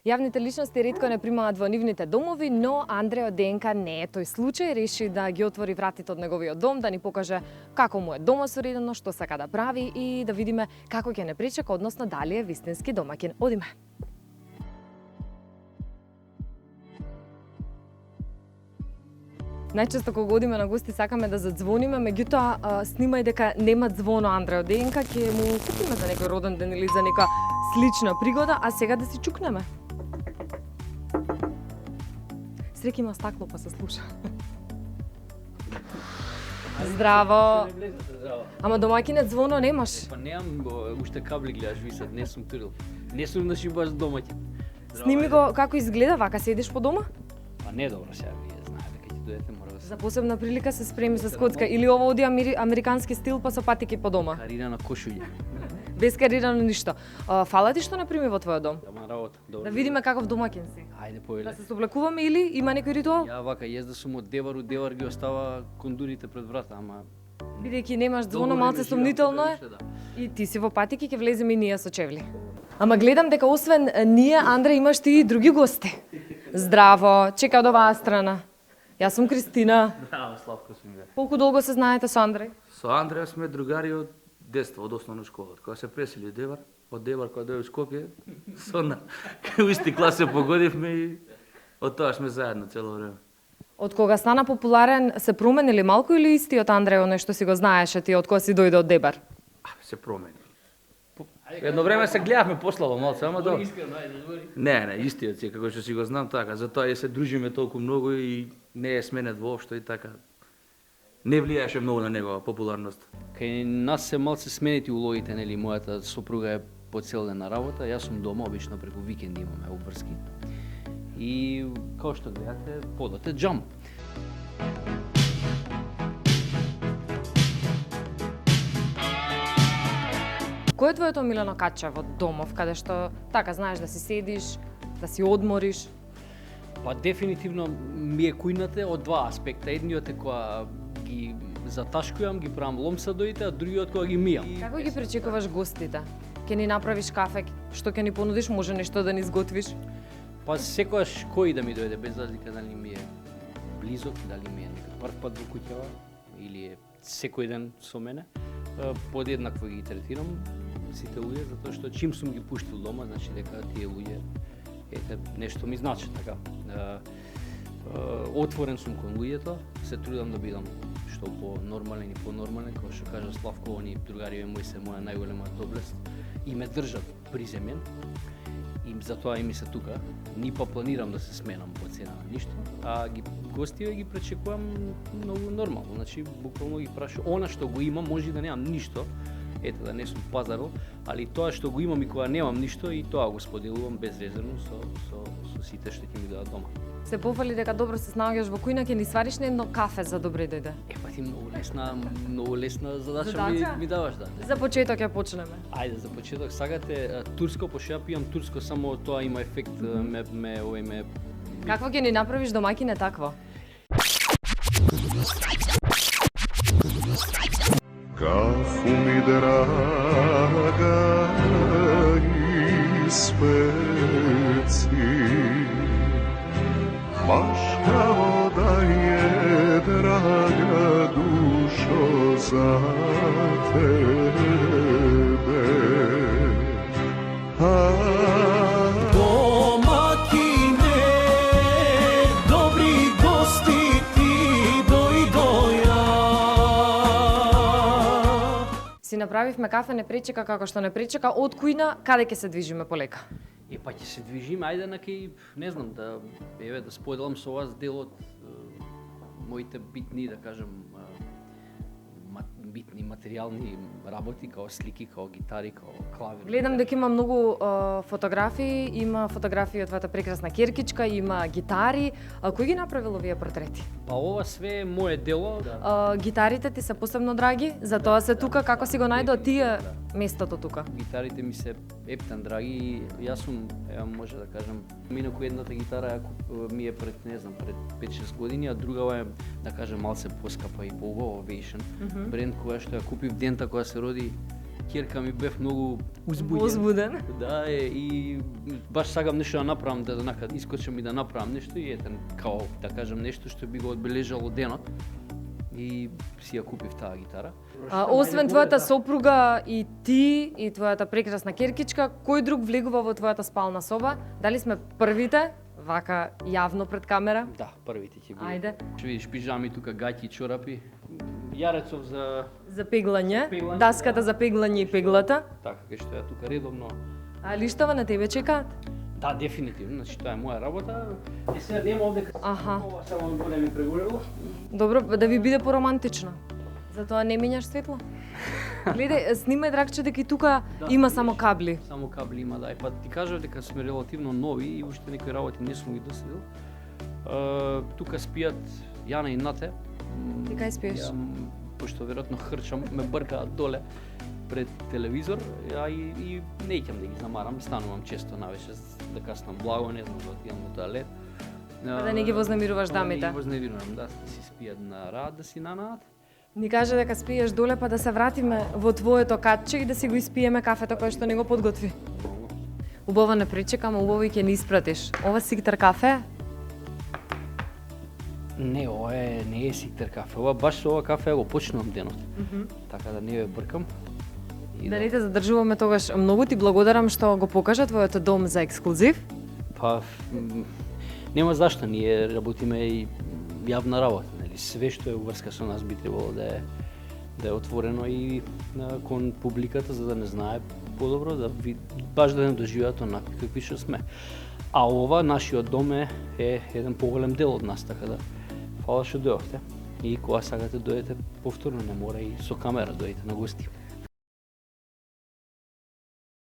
Јавните личности ретко не примаат во нивните домови, но Андреј од ДНК не е тој случај. Реши да ги отвори вратите од неговиот дом, да ни покаже како му е дома соредено, што сака да прави и да видиме како ќе не пречека, односно дали е вистински домаќин. Одиме. Најчесто кога одиме на гости сакаме да задзвониме, меѓутоа снимај дека нема звоно Андреј од ДНК, ќе му купиме за некој роден ден или за нека слична пригода, а сега да си чукнеме. Среќа има стакло па се слуша. Здраво. Ама домаќинет звоно немаш? Па немам, уште кабли гледаш висат, не сум турил. Не сум баш домаќин. Сними го како изгледа, вака седиш по дома? Па не добро сега, вие знаете дека ќе дојдете мора да се... За посебна прилика се спреми со скоцка или ова оди американски стил па со патики по дома? Карирана кошуља. Без карирано ништо. Фала ти што наприми во твојот дом? Ама работа, добро. Да видиме каков домаќин си. Ајде поеле. Да се соблекуваме или има некој ритуал? Ја вака језда сум од девар ги остава кондурите пред врата, ама Бидејќи немаш звоно, малце сомнително е. И ти си во патики, ќе влеземе и ние со чевли. Ама гледам дека освен ние, Андре, имаш ти и други гости. Здраво, чека од оваа страна. Јас сум Кристина. Да, Славко сум ја. Колку долго се знаете со Андреј? Со Андреја сме другари од детство, од основна школа. Кога се пресели од Девар кога дојде во Скопје, со на кај исти клас се погодивме и од тоа сме заедно цело време. Од кога стана популарен, се променили малку или истиот Андреј, нешто си го знаеше ти од кога си дојде од Дебар? Се промени. Едно време се гледавме послабо малце, ама добро. Не, истиот си, како што си го знам така, затоа и се дружиме толку многу и не е сменет воопшто и така. Не влијаеше многу на негова популарност. кај нас се малце сменети улогите, нели, мојата сопруга е по цел ден на работа, јас сум дома, обично преку викенди имаме обврски. И како што гледате, подот е джамп. Кој е твоето омилено каче во домов, каде што така знаеш да си седиш, да си одмориш? Па дефинитивно ми е кујната од два аспекта. Едниот е кога ги заташкувам, ги правам ломсадоите, а другиот кога ги мијам. Како ги пречекуваш гостите? Ќе ни направиш кафе, што ќе ни понудиш, може нешто да ни изготвиш? Па секогаш кој да ми дојде, без разлика дали ми е близок, дали ми е некој прв пат во куќава или е секој ден со мене, подеднакво ги третирам сите луѓе, затоа што чим сум ги пуштил дома, значи дека тие луѓе нешто ми значи така. Отворен сум кон луѓето, се трудам да бидам што по-нормален и по-нормален, како што кажа Славко, они другари мои се моја најголема доблест и ме држат приземен. И затоа и ми се тука, ни па планирам да се сменам по цена на ништо, а ги гостиве ги пречекувам многу нормално, значи буквално ги прашувам, она што го имам, може и да немам ништо, ете да не сум пазарол, али тоа што го имам и кога немам ништо и тоа го споделувам безрезервно со сите што ќе ми дадат дома. Се пофали дека добро се снаоѓаш во кујна, ќе ни свариш на едно кафе за добре дојде. Па ти многу лесна задача ми даваш, да. За почеток ја почнеме. Ајде, за почеток сагате турско, пошто ја пијам турско, само тоа има ефект, ме Какво ќе ни направиш домаќине такво? Кафу ми драга и специ, баш као да е драга душо за тебе. Домаќине, добри гости ти дојдоја. Си направивме кафе, не пречека како што не пречека, од кујна каде ќе се движиме полека? Па ќе се движиме, ајде накај, не знам, да споделам со вас дел од моите битни, да кажам, битни материјални работи, као слики, као гитари, као клавир. Гледам дека има многу фотографии, има фотографии од твојата прекрасна керкичка, има гитари. Кој ги направил овие портрети? Па ова све е мое дело. Гитарите ти се посебно драги, затоа се тука, како си го најдо тие местото тука? Гитарите ми се ептен драги и јас сум, може да кажам, минаку едната гитара ми е пред 5-6 години, а другава е, да кажам, малце поскапа и по-убава Ovation. Бренд која што ја купив дента кога се роди ќерка ми бев многу узбуден. Возбуден. Да, и баш сакам нешто да направам, да искочам и да направам нешто и ете, као да кажам нешто што би го одбележало денот. И си ја купив таа гитара. Освен твојата сопруга и ти и твојата прекрасна керкичка, кој друг влегува во твојата спална соба? Дали сме првите, вака јавно пред камера? Да, првите ќе биде. Ајде. Ќе видиш пижами тука, гаќи, чорапи. Јарецов За пеглање, Пеглање, даската за пеглање и пеглата. така кај што ја тука редовно. А лиштава на тебе чекаат? Да, дефинитивно, значи тоа е моја работа. И сега нема овде Аха. ова само да ми прегорело. Добро, да ви биде поромантично. Затоа не менјаш светло. Гледај, снимај драгче дека и тука има само кабли. Само кабли има, да. И па ти кажав дека сме релативно нови и уште некои работи не сум ги доследил. Тука спијат Јана и Нате. Ти кај спиеш? Пошто веројатно хрчам, ме бркаат доле пред телевизор, а и не ќам да ги замарам, станувам често навечер да каснам благо, не знам да отидам во тоалет. Да не ги вознемируваш Да не дамите. ги вознемирувам, да си спијат на рад, да си нанаат. Ни каже дека спиеш доле, па да се вратиме во твоето катче и да си го испиеме кафето кое што не го подготви. Убаво не причекам, убаво и ќе ни испратиш. Ова Сиктар кафе? Не, ова не е Сиктар кафе, ова баш ова кафе го почнувам денот. Така да не ве бркам. И Да не те задржуваме тогаш. Многу ти благодарам што го покажа твојот дом за ексклузив. Па, нема зашто, ние работиме и јавна работа, нели? Све што е уврска со нас би требало да е отворено и кон публиката, за да не знае подобро, баш да не доживеат онакви какви што сме. А ова, нашиот дом е еден поголем дел од нас, така да фала што дојдовте. И кога сакате дојдете повторно, не мора и со камера дојдете на гости.